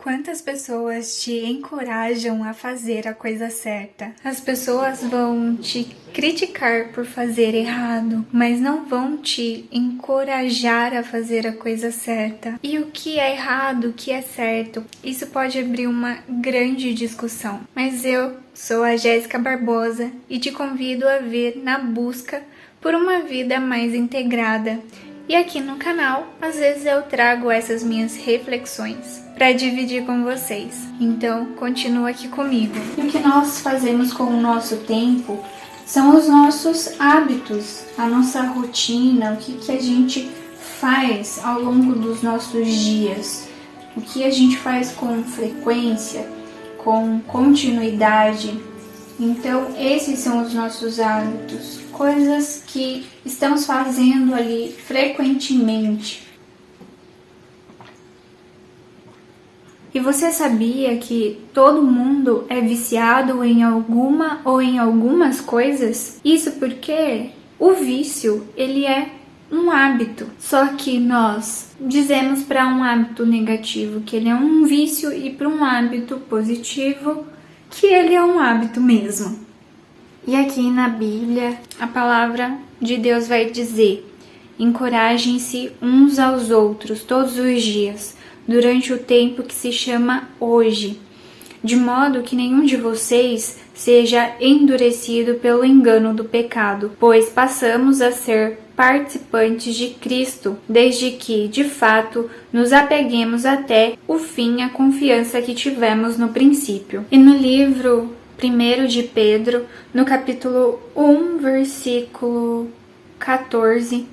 Quantas pessoas te encorajam a fazer a coisa certa? As pessoas vão te criticar por fazer errado, mas não vão te encorajar a fazer a coisa certa. E o que é errado, o que é certo? Isso pode abrir uma grande discussão. Mas eu sou a Jéssica Barbosa e te convido a vir na busca por uma vida mais integrada. E aqui no canal, às vezes eu trago essas minhas reflexões para dividir com vocês. Então, continua aqui comigo. E o que nós fazemos com o nosso tempo são os nossos hábitos, a nossa rotina, o que a gente faz ao longo dos nossos dias, o que a gente faz com frequência, com continuidade. Então, esses são os nossos hábitos, coisas que estamos fazendo ali frequentemente. E você sabia que todo mundo é viciado em alguma ou em algumas coisas? Isso porque o vício, ele é um hábito. Só que nós dizemos para um hábito negativo que ele é um vício e para um hábito positivo que ele é um hábito mesmo. E aqui na Bíblia, a palavra de Deus vai dizer: encorajem-se uns aos outros todos os dias, durante o tempo que se chama hoje, de modo que nenhum de vocês seja endurecido pelo engano do pecado, pois passamos a ser participantes de Cristo, desde que, de fato, nos apeguemos até o fim à confiança que tivemos no princípio. E no livro 1 de Pedro, no capítulo 1, versículo 14,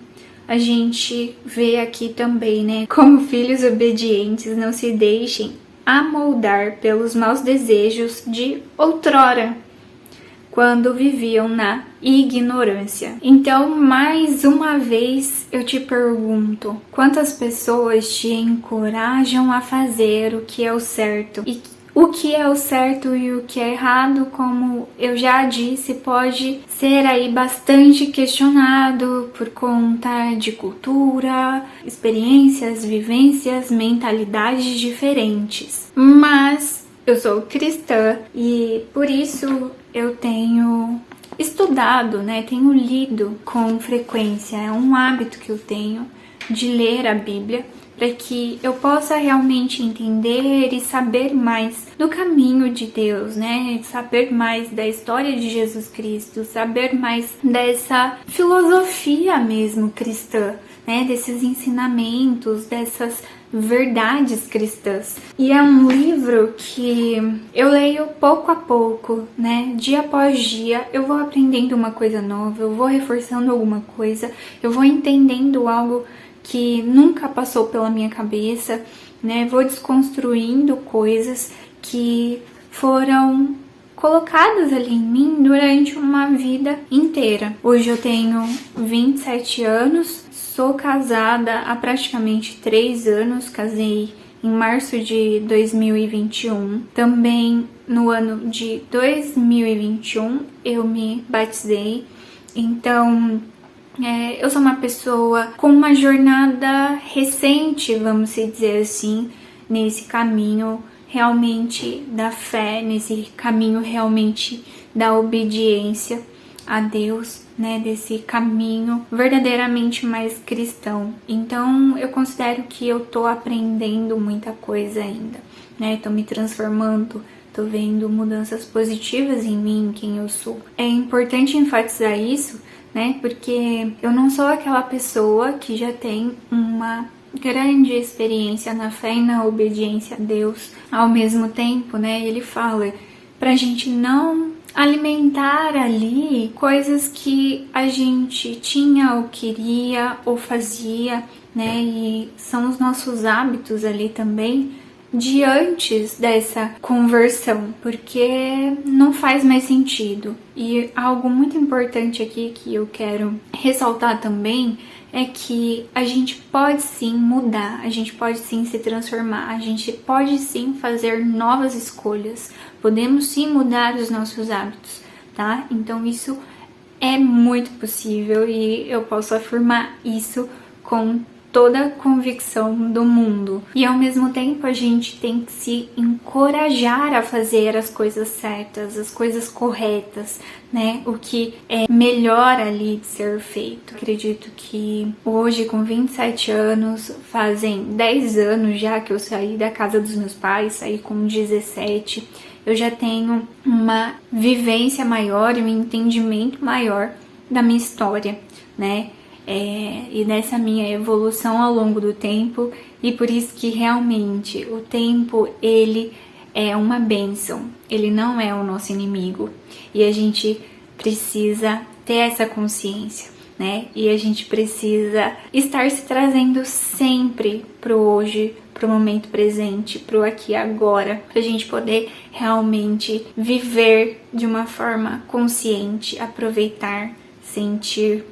a gente vê aqui também, né? Como filhos obedientes, não se deixem amoldar pelos maus desejos de outrora, quando viviam na ignorância. Então, mais uma vez, eu te pergunto: quantas pessoas te encorajam a fazer o que é o certo? E o que é o certo e o que é errado, como eu já disse, pode ser aí bastante questionado por conta de cultura, experiências, vivências, mentalidades diferentes. Mas eu sou cristã e por isso eu tenho estudado, tenho lido com frequência. É um hábito que eu tenho de ler a Bíblia, para que eu possa realmente entender e saber mais do caminho de Deus, saber mais da história de Jesus Cristo, saber mais dessa filosofia mesmo cristã, desses ensinamentos, dessas verdades cristãs. E é um livro que eu leio pouco a pouco, dia após dia, eu vou aprendendo uma coisa nova, eu vou reforçando alguma coisa, eu vou entendendo algo que nunca passou pela minha cabeça, vou desconstruindo coisas que foram colocadas ali em mim durante uma vida inteira. Hoje eu tenho 27 anos, sou casada há praticamente 3 anos, casei em março de 2021. Também no ano de 2021 eu me batizei, então eu sou uma pessoa com uma jornada recente, vamos dizer assim, nesse caminho realmente da fé, nesse caminho realmente da obediência a Deus, desse caminho verdadeiramente mais cristão. Então eu considero que eu tô aprendendo muita coisa ainda, tô me transformando, tô vendo mudanças positivas em mim, em quem eu sou. É importante enfatizar isso, porque eu não sou aquela pessoa que já tem uma grande experiência na fé e na obediência a Deus. Ao mesmo tempo, ele fala pra gente não alimentar ali coisas que a gente tinha ou queria ou fazia, e são os nossos hábitos ali também de antes dessa conversão, porque não faz mais sentido. E algo muito importante aqui que eu quero ressaltar também é que a gente pode sim mudar, a gente pode sim se transformar, a gente pode sim fazer novas escolhas, podemos sim mudar os nossos hábitos, tá? Então isso é muito possível e eu posso afirmar isso com toda a convicção do mundo. E ao mesmo tempo a gente tem que se encorajar a fazer as coisas certas, as coisas corretas, né? O que é melhor ali de ser feito. Acredito que hoje, com 27 anos, fazem 10 anos já que eu saí da casa dos meus pais, saí com 17, eu já tenho uma vivência maior e um entendimento maior da minha história, né? E nessa minha evolução ao longo do tempo, e por isso que realmente o tempo, ele é uma bênção, ele não é o nosso inimigo, e a gente precisa ter essa consciência, né? E a gente precisa estar se trazendo sempre pro hoje, pro momento presente, pro aqui e agora, pra gente poder realmente viver de uma forma consciente, aproveitar, sentir,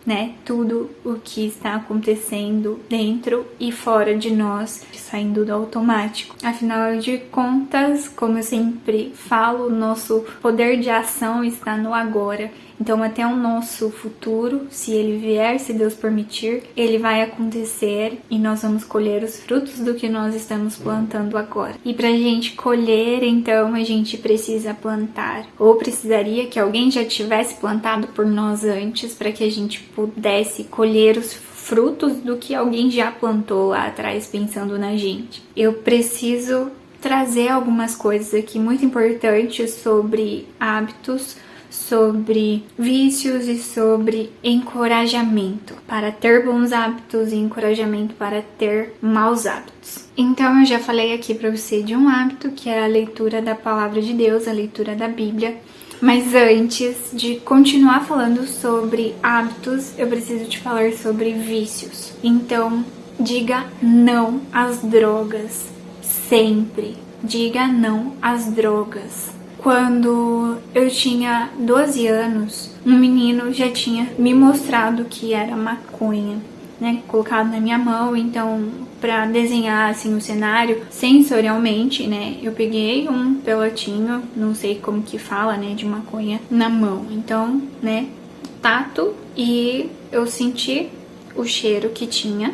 né, tudo o que está acontecendo dentro e fora de nós, saindo do automático. Afinal de contas, como eu sempre falo, nosso poder de ação está no agora. Então, até o nosso futuro, se ele vier, se Deus permitir, ele vai acontecer e nós vamos colher os frutos do que nós estamos plantando agora. E pra gente colher, então, a gente precisa plantar. Ou precisaria que alguém já tivesse plantado por nós antes para que a gente pudesse colher os frutos do que alguém já plantou lá atrás pensando na gente. Eu preciso trazer algumas coisas aqui muito importantes sobre hábitos, sobre vícios e sobre encorajamento para ter bons hábitos e encorajamento para ter maus hábitos. Então eu já falei aqui para você de um hábito que é a leitura da palavra de Deus, a leitura da Bíblia. Mas antes de continuar falando sobre hábitos, eu preciso te falar sobre vícios. Então, diga não às drogas, sempre. Diga não às drogas. Quando eu tinha 12 anos, um menino já tinha me mostrado que era maconha, né, colocado na minha mão. Então, para desenhar assim o cenário sensorialmente, né, eu peguei um pelotinho, não sei como que fala, né, de maconha na mão. Então, né, tato, e eu senti o cheiro que tinha,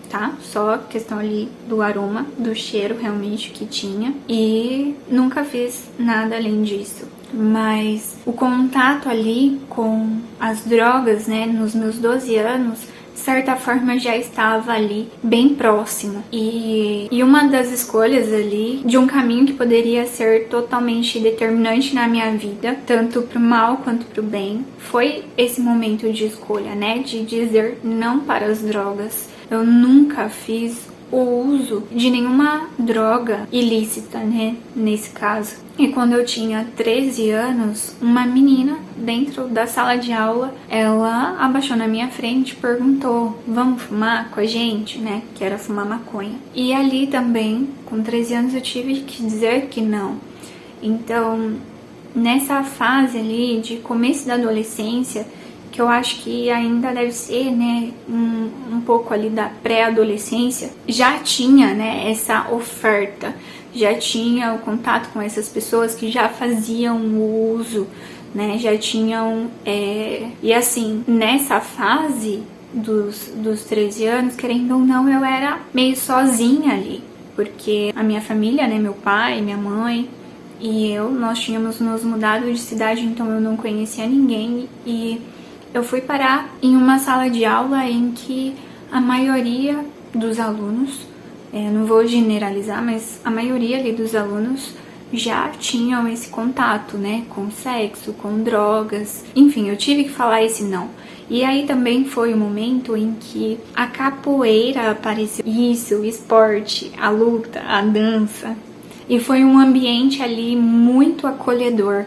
tá? Só questão ali do aroma, do cheiro realmente que tinha. E nunca fiz nada além disso. Mas o contato ali com as drogas, né, nos meus 12 anos, de certa forma já estava ali bem próximo. E uma das escolhas ali de um caminho que poderia ser totalmente determinante na minha vida, tanto pro mal quanto pro bem, foi esse momento de escolha, né, de dizer não para as drogas. Eu nunca fiz o uso de nenhuma droga ilícita, né, nesse caso. E quando eu tinha 13 anos, uma menina dentro da sala de aula, ela abaixou na minha frente e perguntou: vamos fumar com a gente, né, que era fumar maconha. E ali também, com 13 anos, eu tive que dizer que não. Então, nessa fase ali de começo da adolescência, que eu acho que ainda deve ser, né, um pouco ali da pré-adolescência, já tinha, né, essa oferta, já tinha o contato com essas pessoas que já faziam o uso, né, já tinham, e assim, nessa fase dos 13 anos, querendo ou não, eu era meio sozinha ali, porque a minha família, né, meu pai, minha mãe e nós tínhamos nos mudado de cidade, então eu não conhecia ninguém, e eu fui parar em uma sala de aula em que a maioria dos alunos, não vou generalizar, mas a maioria ali dos alunos já tinham esse contato, né, com sexo, com drogas, enfim, eu tive que falar esse não. E aí também foi o momento em que a capoeira apareceu, isso, o esporte, a luta, a dança, e foi um ambiente ali muito acolhedor.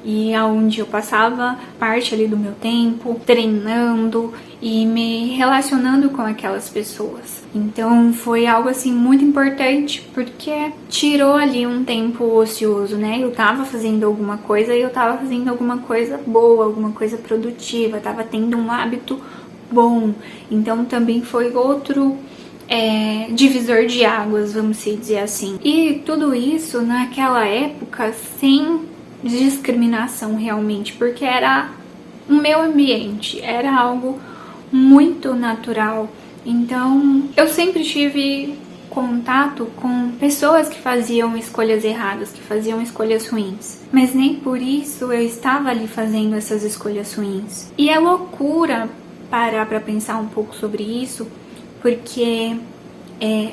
E aonde eu passava parte ali do meu tempo treinando e me relacionando com aquelas pessoas. Então foi algo assim muito importante, porque tirou ali um tempo ocioso, né? Eu tava fazendo alguma coisa e eu tava fazendo alguma coisa boa, alguma coisa produtiva, tava tendo um hábito bom. Então também foi outro divisor de águas, vamos dizer assim. E tudo isso naquela época sem discriminação realmente, porque era o meu ambiente, era algo muito natural, Então, eu sempre tive contato com pessoas que faziam escolhas erradas, que faziam escolhas ruins. Mas nem por isso eu estava ali fazendo essas escolhas ruins. E é loucura parar pra pensar um pouco sobre isso, porque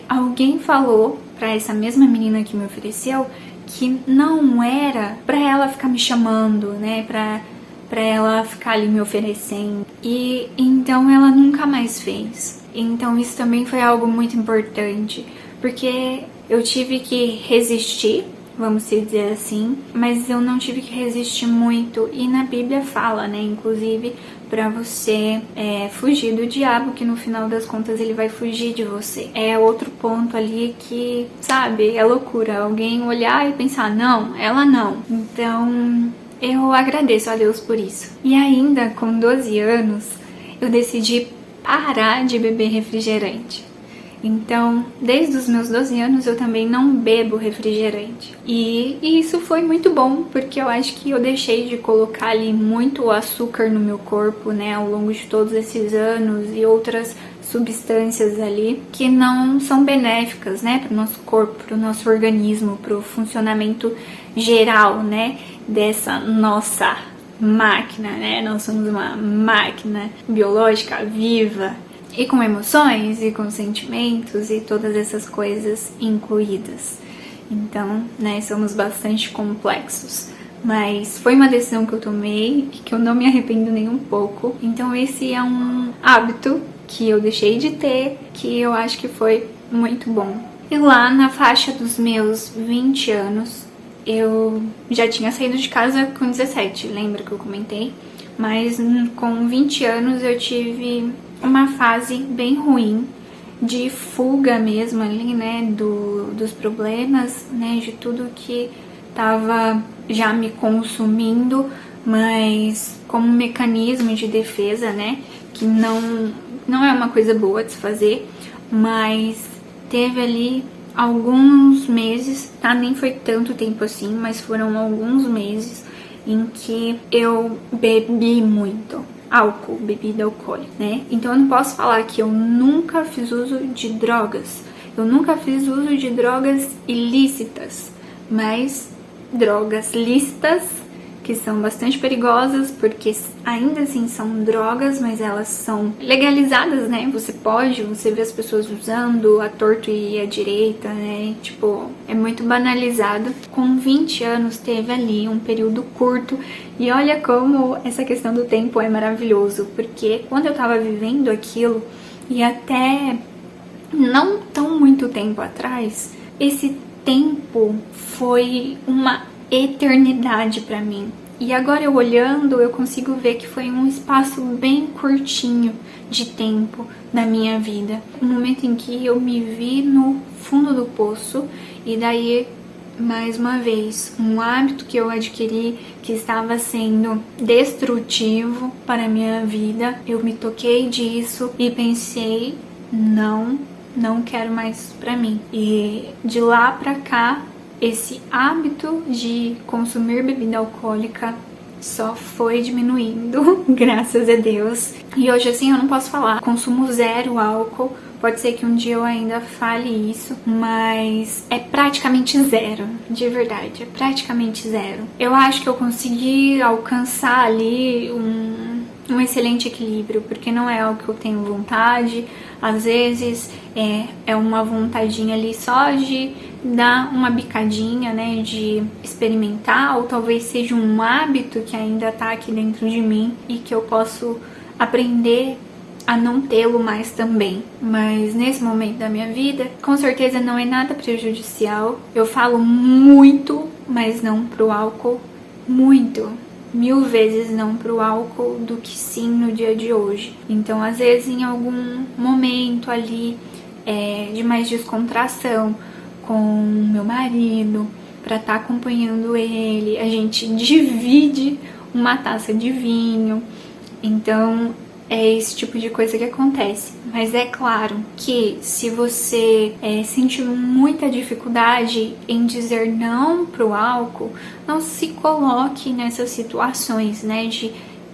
alguém falou pra essa mesma menina que me ofereceu que não era pra ela ficar me chamando, né, pra ela ficar ali me oferecendo. E então ela nunca mais fez. Então isso também foi algo muito importante, porque eu tive que resistir, vamos dizer assim, mas eu não tive que resistir muito. E na Bíblia fala, né, inclusive, pra você fugir do diabo, que no final das contas ele vai fugir de você. É outro ponto ali que, sabe, é loucura. Alguém olhar e pensar, não, ela não. Então, eu agradeço a Deus por isso. E ainda com 12 anos, eu decidi parar de beber refrigerante. Então, desde os meus 12 anos eu também não bebo refrigerante. E isso foi muito bom, porque eu acho que eu deixei de colocar ali muito açúcar no meu corpo, né, ao longo de todos esses anos, e outras substâncias ali que não são benéficas, né, para o nosso corpo, para o nosso organismo, para o funcionamento geral, né, dessa nossa máquina, né? Nós somos uma máquina biológica viva e com emoções e com sentimentos e todas essas coisas incluídas. Então, né, somos bastante complexos. Mas foi uma decisão que eu tomei e que eu não me arrependo nem um pouco. Então esse é um hábito que eu deixei de ter, que eu acho que foi muito bom. E lá na faixa dos meus 20 anos, eu já tinha saído de casa com 17, lembra que eu comentei? Mas com 20 anos eu tive uma fase bem ruim, de fuga mesmo ali, né, dos problemas, né, de tudo que tava já me consumindo, mas como um mecanismo de defesa, né, que não é uma coisa boa de se fazer, mas teve ali alguns meses, tá? Nem foi tanto tempo assim, mas foram alguns meses em que eu bebi muito álcool, bebida alcoólica, né? Então eu não posso falar que eu nunca fiz uso de drogas. Eu nunca fiz uso de drogas ilícitas, mas drogas lícitas, que são bastante perigosas, porque ainda assim são drogas, mas elas são legalizadas, né? Você vê as pessoas usando a torto e a direita, né? Tipo, é muito banalizado. Com 20 anos teve ali um período curto, e olha como essa questão do tempo é maravilhoso, porque quando eu tava vivendo aquilo, e até não tão muito tempo atrás, esse tempo foi uma eternidade pra mim. E agora eu olhando, eu consigo ver que foi um espaço bem curtinho de tempo da minha vida. Um momento em que eu me vi no fundo do poço, e daí, mais uma vez, um hábito que eu adquiri que estava sendo destrutivo para a minha vida. Eu me toquei disso e pensei, não quero mais pra mim. E de lá pra cá, esse hábito de consumir bebida alcoólica só foi diminuindo, graças a Deus. E hoje, assim, eu não posso falar consumo zero álcool. Pode ser que um dia eu ainda fale isso, mas é praticamente zero, de verdade, é praticamente zero. Eu acho que eu consegui alcançar ali um excelente equilíbrio, porque não é algo que eu tenho vontade. Às vezes é uma vontadinha ali só de dar uma bicadinha, né, de experimentar, ou talvez seja um hábito que ainda tá aqui dentro de mim e que eu posso aprender a não tê-lo mais também. Mas nesse momento da minha vida, com certeza não é nada prejudicial. Eu falo muito, mas não pro álcool, muito. 1000 vezes não pro álcool do que sim no dia de hoje. Então, às vezes, em algum momento ali de mais descontração com meu marido, pra estar acompanhando ele, a gente divide uma taça de vinho. Então, é esse tipo de coisa que acontece. Mas é claro que se você sentir muita dificuldade em dizer não pro álcool, não se coloque nessas situações, né, de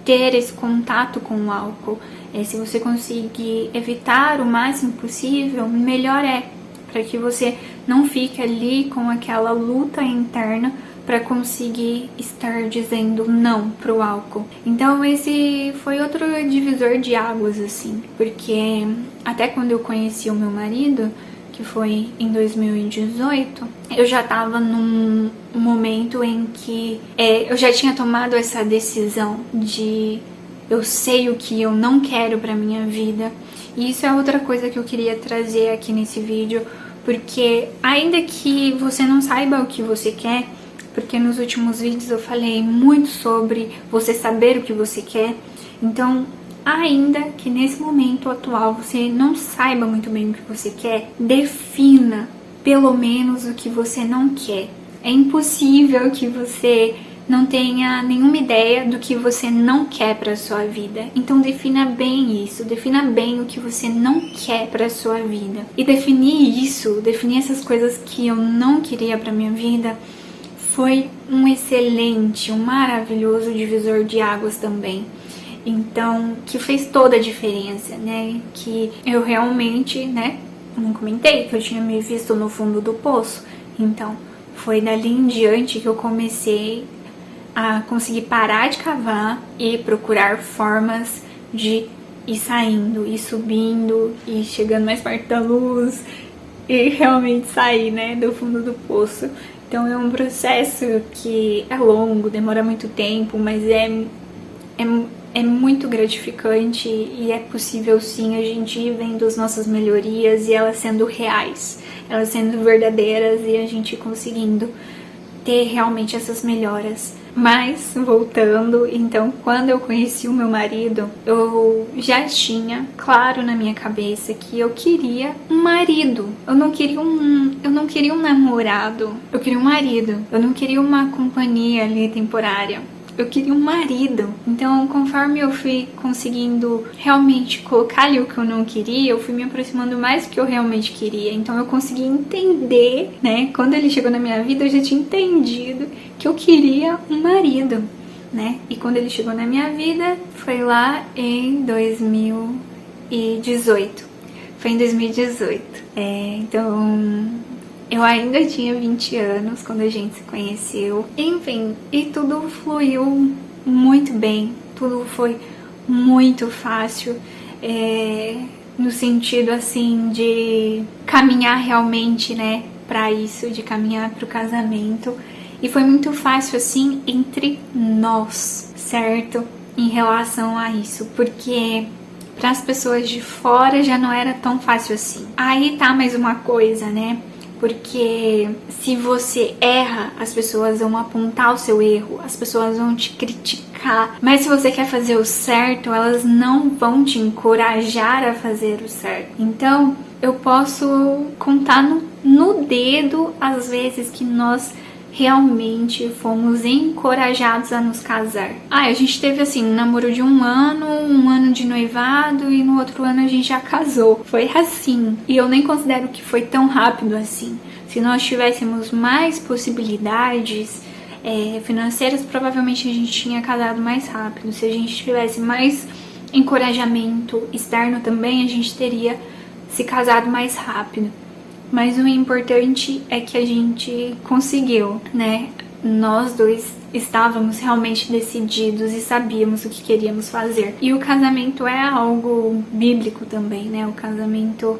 ter esse contato com o álcool. Se você conseguir evitar o máximo possível, melhor é, para que você não fique ali com aquela luta interna para conseguir estar dizendo não pro álcool. Então esse foi outro divisor de águas, assim, porque até quando eu conheci o meu marido, que foi em 2018, eu já tava num momento em que eu já tinha tomado essa decisão de eu sei o que eu não quero pra minha vida. E isso é outra coisa que eu queria trazer aqui nesse vídeo, porque ainda que você não saiba o que você quer, porque nos últimos vídeos eu falei muito sobre você saber o que você quer, então ainda que nesse momento atual você não saiba muito bem o que você quer, defina pelo menos o que você não quer. É impossível que você não tenha nenhuma ideia do que você não quer para sua vida. Então defina bem isso, defina bem o que você não quer para sua vida. E definir isso, definir essas coisas que eu não queria para minha vida, foi um excelente, um maravilhoso divisor de águas também. Então, que fez toda a diferença, né? Que eu realmente, né? Eu não comentei que eu tinha me visto no fundo do poço. Então, foi dali em diante que eu comecei a conseguir parar de cavar e procurar formas de ir saindo, ir subindo, e chegando mais perto da luz e realmente sair, né, do fundo do poço. Então é um processo que é longo, demora muito tempo, mas é muito gratificante e é possível sim a gente ir vendo as nossas melhorias e elas sendo reais, elas sendo verdadeiras e a gente conseguindo ter realmente essas melhoras. Mas, voltando, então, quando eu conheci o meu marido, eu já tinha claro na minha cabeça que eu queria um marido. Eu não queria um namorado, eu queria um marido. Eu não queria uma companhia ali temporária. Eu queria um marido. Então, conforme eu fui conseguindo realmente colocar ali o que eu não queria, eu fui me aproximando mais do que eu realmente queria. Então, eu consegui entender, né? Quando ele chegou na minha vida, eu já tinha entendido que eu queria um marido, né? E quando ele chegou na minha vida, foi lá em 2018. Foi em 2018. Então, eu ainda tinha 20 anos quando a gente se conheceu. Enfim, e tudo fluiu muito bem. Tudo foi muito fácil. No sentido, assim, de caminhar realmente, né, pra isso, de caminhar pro casamento. E foi muito fácil, assim, entre nós, certo? Em relação a isso, porque para as pessoas de fora já não era tão fácil assim. Aí tá mais uma coisa, né? Porque se você erra, as pessoas vão apontar o seu erro, as pessoas vão te criticar. Mas se você quer fazer o certo, elas não vão te encorajar a fazer o certo. Então, eu posso contar no dedo as vezes que nós realmente fomos encorajados a nos casar. A gente teve assim um namoro de um ano de noivado, e no outro ano a gente já casou. Foi assim. E eu nem considero que foi tão rápido assim. Se nós tivéssemos mais possibilidades financeiras, provavelmente a gente tinha casado mais rápido. Se a gente tivesse mais encorajamento externo também, a gente teria se casado mais rápido. Mas o importante é que a gente conseguiu, né? Nós dois estávamos realmente decididos e sabíamos o que queríamos fazer. E o casamento é algo bíblico também, né? O casamento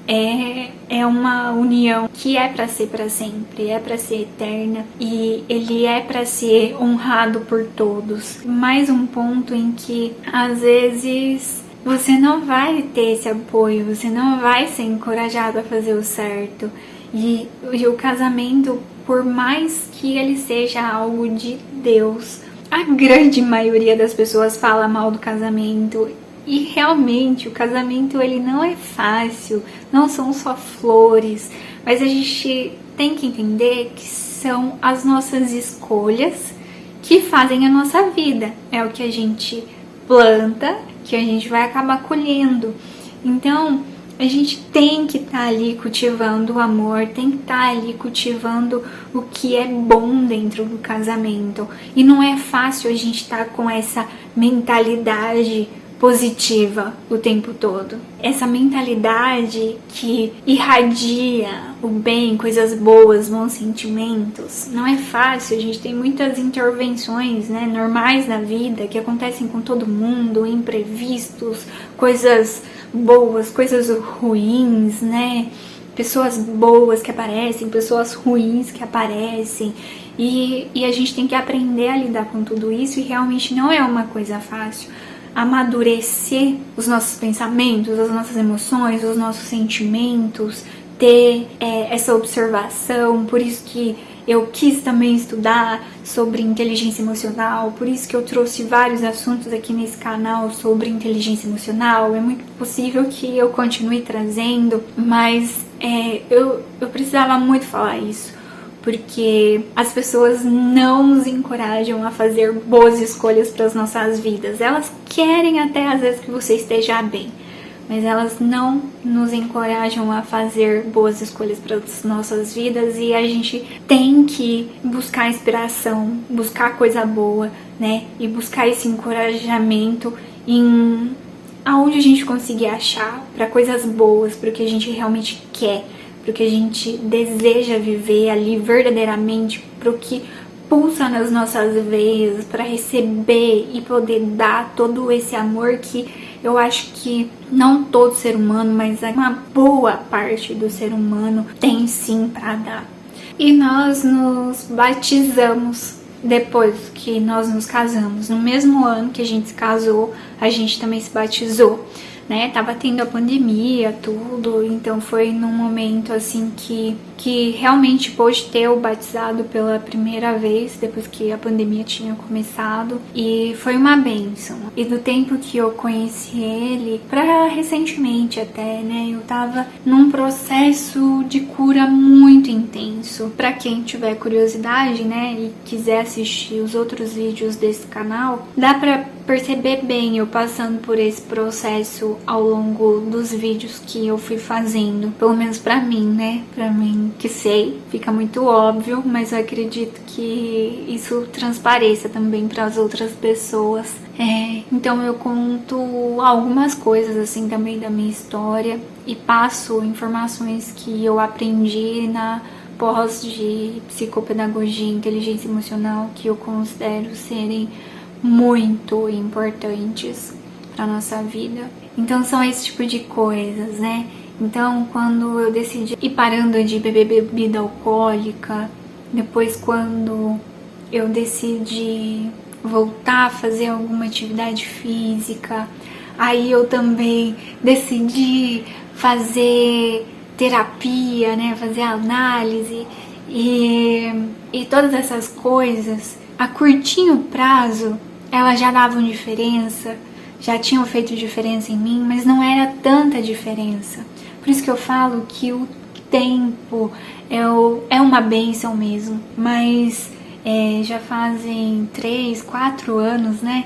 é uma união que é para ser para sempre, é para ser eterna, e ele é para ser honrado por todos. Mais um ponto em que às vezes você não vai ter esse apoio, você não vai ser encorajado a fazer o certo. E o casamento, por mais que ele seja algo de Deus, a grande maioria das pessoas fala mal do casamento. E realmente o casamento ele não é fácil, não são só flores, mas a gente tem que entender que são as nossas escolhas que fazem a nossa vida. É o que a gente planta que a gente vai acabar colhendo. Então, A gente tem que estar ali cultivando o amor, tem que estar ali cultivando o que é bom dentro do casamento. E não é fácil a gente estar com essa mentalidade positiva o tempo todo. Essa mentalidade que irradia o bem, coisas boas, bons sentimentos. Não é fácil, a gente tem muitas intervenções, né, normais na vida que acontecem com todo mundo, imprevistos, coisas boas, coisas ruins, né? Pessoas boas que aparecem, pessoas ruins que aparecem. E a gente tem que aprender a lidar com tudo isso, e realmente não é uma coisa fácil. Amadurecer os nossos pensamentos, as nossas emoções, os nossos sentimentos, ter essa observação. Por isso que eu quis também estudar sobre inteligência emocional, por isso que eu trouxe vários assuntos aqui nesse canal sobre inteligência emocional. É muito possível que eu continue trazendo, mas eu precisava muito falar isso, porque as pessoas não nos encorajam a fazer boas escolhas para as nossas vidas. Elas querem até às vezes que você esteja bem, mas elas não nos encorajam a fazer boas escolhas para as nossas vidas, e a gente tem que buscar inspiração, buscar coisa boa, né? E buscar esse encorajamento em aonde a gente conseguir achar para coisas boas, para o que a gente realmente quer, para o que a gente deseja viver ali verdadeiramente, para o que pulsa nas nossas veias, para receber e poder dar todo esse amor que eu acho que não todo ser humano, mas uma boa parte do ser humano tem sim para dar. E nós nos batizamos depois que nós nos casamos. No mesmo ano que a gente se casou, a gente também se batizou, né? Tava tendo a pandemia, tudo, então foi num momento assim que realmente pôde ter o batizado pela primeira vez, depois que a pandemia tinha começado, e foi uma bênção. E do tempo que eu conheci ele, pra recentemente até, né, eu tava num processo de cura muito intenso. Pra quem tiver curiosidade, né, e quiser assistir os outros vídeos desse canal, dá pra perceber bem eu passando por esse processo ao longo dos vídeos que eu fui fazendo, pelo menos pra mim, né, pra mim que sei, fica muito óbvio, mas eu acredito que isso transpareça também para as outras pessoas. Então eu conto algumas coisas assim também da minha história e passo informações que eu aprendi na pós de psicopedagogia e inteligência emocional, que eu considero serem muito importantes para nossa vida. Então são esse tipo de coisas, né? Então quando eu decidi ir parando de beber bebida alcoólica, depois quando eu decidi voltar a fazer alguma atividade física, aí eu também decidi fazer terapia, né? Fazer análise e todas essas coisas, a curtinho prazo, elas já davam diferença, já tinham feito diferença em mim, mas não era tanta diferença. Por isso que eu falo que o tempo é uma bênção mesmo, mas já fazem 3, 4 anos, né?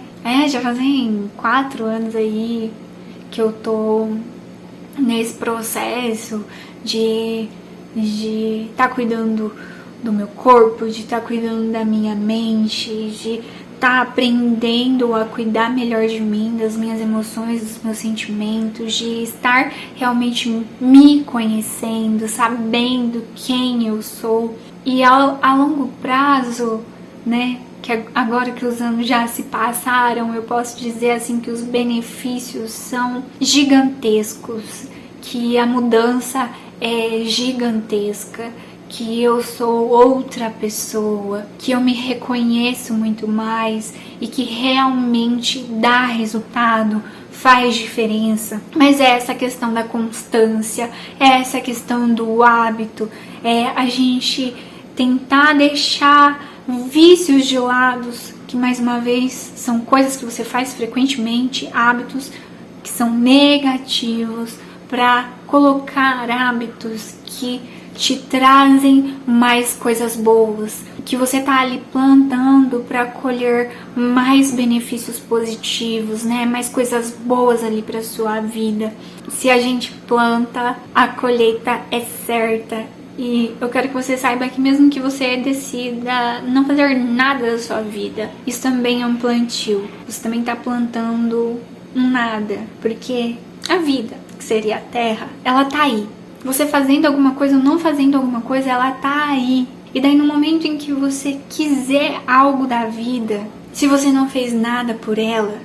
Já fazem 4 anos aí que eu tô nesse processo de estar cuidando do meu corpo, de estar cuidando da minha mente, de estar aprendendo a cuidar melhor de mim, das minhas emoções, dos meus sentimentos, de estar realmente me conhecendo, sabendo quem eu sou. E a longo prazo, né, que agora que os anos já se passaram, eu posso dizer assim que os benefícios são gigantescos, que a mudança é gigantesca, que eu sou outra pessoa, que eu me reconheço muito mais e que realmente dá resultado, faz diferença. Mas é essa questão da constância, é essa questão do hábito, é a gente tentar deixar vícios de lado, que mais uma vez são coisas que você faz frequentemente, hábitos que são negativos, para colocar hábitos que te trazem mais coisas boas, que você tá ali plantando para colher mais benefícios positivos, né? Mais coisas boas ali para sua vida. Se a gente planta, a colheita é certa. E eu quero que você saiba que mesmo que você decida não fazer nada da sua vida, isso também é um plantio. Você também tá plantando um nada, porque a vida, que seria a terra, ela tá aí. Você fazendo alguma coisa ou não fazendo alguma coisa, ela tá aí. E daí no momento em que você quiser algo da vida, se você não fez nada por ela,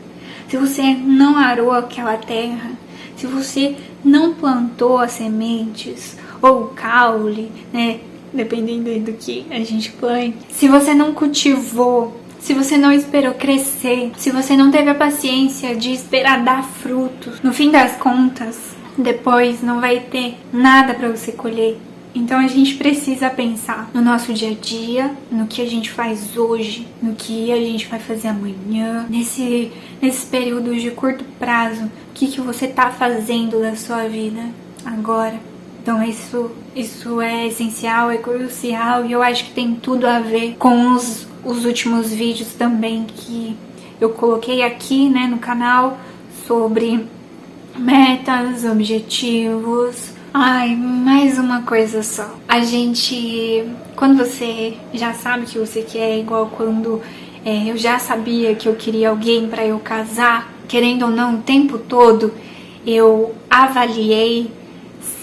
se você não arou aquela terra, se você não plantou as sementes ou o caule, né, dependendo do que a gente plante, se você não cultivou, se você não esperou crescer, se você não teve a paciência de esperar dar frutos, no fim das contas, depois não vai ter nada para você colher. Então a gente precisa pensar no nosso dia a dia, no que a gente faz hoje, no que a gente vai fazer amanhã, nesses períodos de curto prazo, o que você tá fazendo da sua vida agora. Então isso é essencial, é crucial, e eu acho que tem tudo a ver com os últimos vídeos também que eu coloquei aqui, né, no canal, sobre metas, objetivos. Ai, mais uma coisa só. Quando você já sabe o que você quer, igual quando eu já sabia que eu queria alguém pra eu casar, querendo ou não, o tempo todo eu avaliei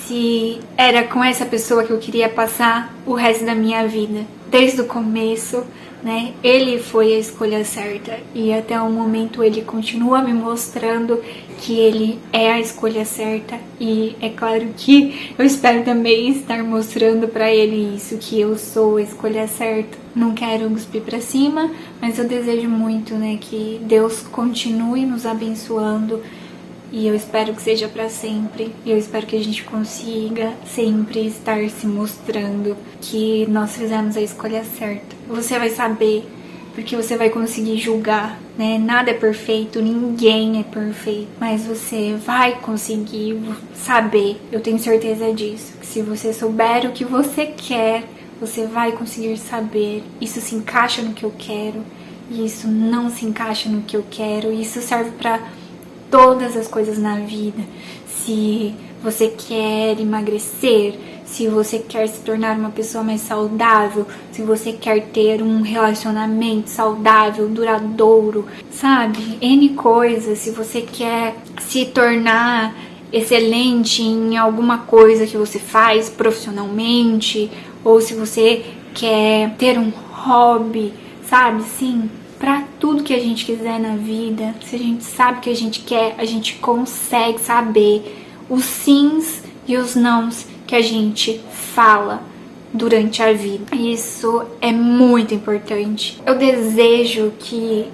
se era com essa pessoa que eu queria passar o resto da minha vida. Desde o começo, né? Ele foi a escolha certa e até o momento ele continua me mostrando que ele é a escolha certa, e é claro que eu espero também estar mostrando pra ele isso, que eu sou a escolha certa. Não quero cuspir pra cima, mas eu desejo muito, né, que Deus continue nos abençoando, e eu espero que seja pra sempre. E eu espero que a gente consiga sempre estar se mostrando que nós fizemos a escolha certa. Você vai saber, porque você vai conseguir julgar, né? Nada é perfeito, ninguém é perfeito, mas você vai conseguir saber, eu tenho certeza disso, que se você souber o que você quer, você vai conseguir saber, isso se encaixa no que eu quero, e isso não se encaixa no que eu quero, e isso serve pra todas as coisas na vida. Se você quer emagrecer, se você quer se tornar uma pessoa mais saudável, se você quer ter um relacionamento saudável, duradouro, sabe? N coisas. Se você quer se tornar excelente em alguma coisa que você faz profissionalmente, ou se você quer ter um hobby, sabe? Sim, pra tudo que a gente quiser na vida, se a gente sabe o que a gente quer, a gente consegue saber os sims e os nãos que a gente fala durante a vida. Isso é muito importante. Eu desejo que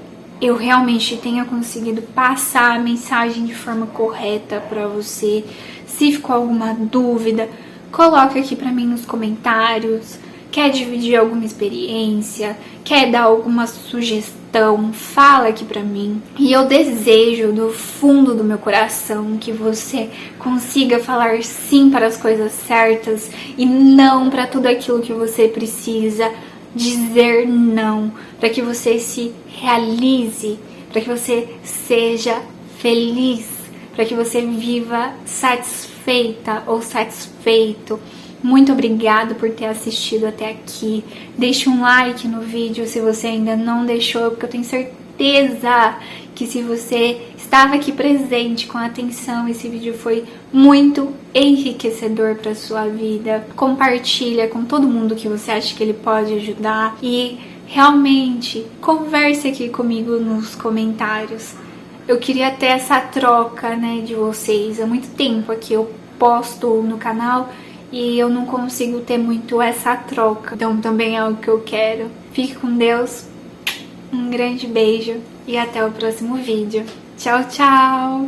eu realmente tenha conseguido passar a mensagem de forma correta pra você. Se ficou alguma dúvida, coloca aqui pra mim nos comentários. Quer dividir alguma experiência? Quer dar alguma sugestão? Fala aqui pra mim. E eu desejo do fundo do meu coração que você consiga falar sim para as coisas certas e não para tudo aquilo que você precisa dizer não, para que você se realize, para que você seja feliz, para que você viva satisfeita ou satisfeito. Muito obrigado por ter assistido até aqui. Deixe um like no vídeo se você ainda não deixou, porque eu tenho certeza que se você estava aqui presente com atenção, esse vídeo foi muito enriquecedor para sua vida. Compartilha com todo mundo que você acha que ele pode ajudar e realmente converse aqui comigo nos comentários. Eu queria ter essa troca, né, de vocês. Há muito tempo aqui eu posto no canal e eu não consigo ter muito essa troca. Então também é algo que eu quero. Fique com Deus. Um grande beijo e até o próximo vídeo. Tchau, tchau!